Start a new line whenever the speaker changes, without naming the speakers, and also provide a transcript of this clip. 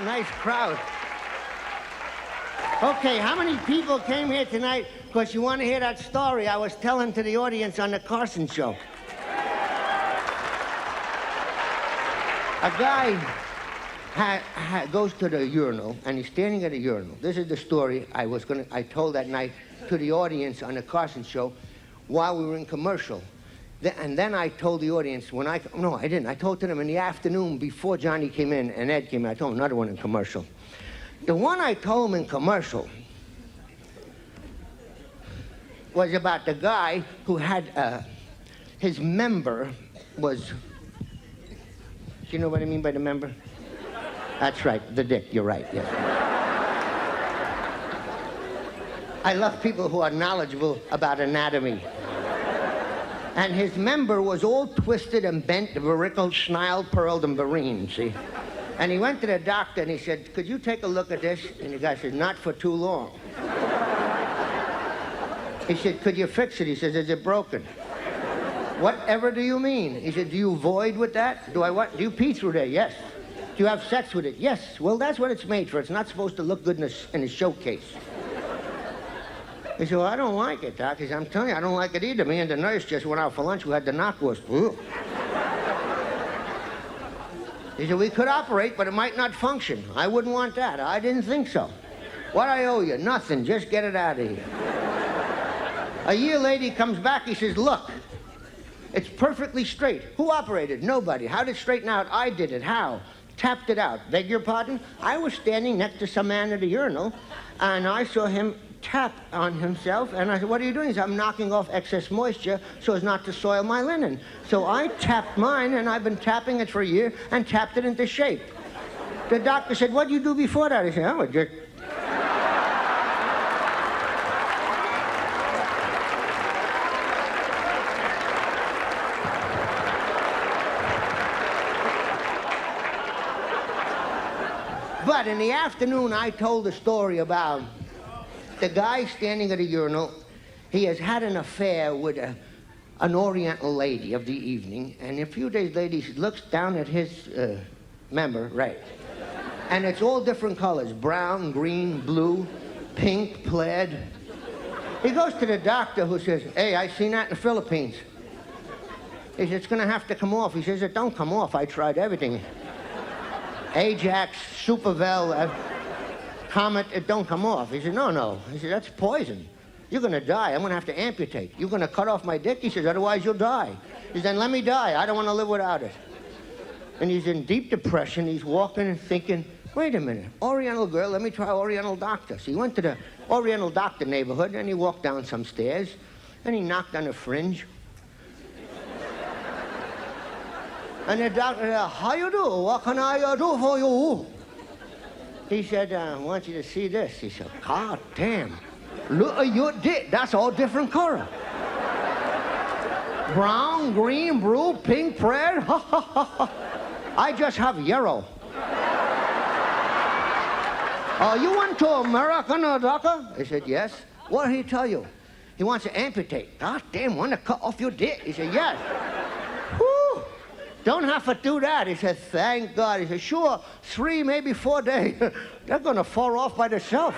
nice crowd. Okay, how many people came here tonight because you want to hear that story I was telling to the audience on the Carson show? A guy goes to the urinal, and he's standing at a urinal. This is the story I told that night to the audience on the Carson show while we were in commercial. And then I told the audience no, I didn't. I told to them in the afternoon before Johnny came in and Ed came in. I told them another one in commercial. The one I told them in commercial was about the guy who had his member was. Do you know what I mean by the member? That's right, the dick. You're right. Yes. I love people who are knowledgeable about anatomy. And his member was all twisted and bent, vericled, snarled, pearled, and barreened, see? And he went to the doctor and he said, could you take a look at this? And the guy said, not for too long. He said, could you fix it? He says, is it broken? Whatever do you mean? He said, do you void with that? Do you pee through there? Yes. Do you have sex with it? Yes. Well, that's what it's made for. It's not supposed to look good in a showcase. He said, well, I don't like it, Doc. He said, I'm telling you, I don't like it either. Me and the nurse just went out for lunch. We had the knockwurst. He said, we could operate, but it might not function. I wouldn't want that. I didn't think so. What I owe you? Nothing. Just get it out of here. A year later, he comes back. He says, look, it's perfectly straight. Who operated? Nobody. How did it straighten out? I did it. How? Tapped it out. Beg your pardon? I was standing next to some man at a urinal, and I saw him tap on himself, and I said, what are you doing? He said, I'm knocking off excess moisture so as not to soil my linen. So I tapped mine, and I've been tapping it for a year and tapped it into shape. The doctor said, what did you do before that? He said, I was just... But in the afternoon, I told a story about the guy standing at a urinal. He has had an affair with an Oriental lady of the evening, and a few days later, he looks down at his member, right, and it's all different colors, brown, green, blue, pink, plaid. He goes to the doctor, who says, hey, I seen that in the Philippines. He says, it's gonna have to come off. He says, it don't come off. I tried everything. Ajax, Supervel, Comet, it don't come off. He said, no. He said, that's poison. You're going to die. I'm going to have to amputate. You're going to cut off my dick? He says, otherwise you'll die. He said, then let me die. I don't want to live without it. And he's in deep depression. He's walking and thinking, wait a minute, Oriental girl, let me try Oriental doctor. So he went to the Oriental doctor neighborhood, and he walked down some stairs, and he knocked on a fringe. And the doctor said, how you do? What can I do for you? He said, I want you to see this. He said, God damn. Look at your dick. That's all different color. Brown, green, blue, pink, red. I just have yellow. You went to American, doctor? He said, yes. What did he tell you? He wants to amputate. God damn, want to cut off your dick? He said, yes. Don't have to do that. He said, thank God. He said, sure, 3, maybe 4 days. They're going to fall off by themselves.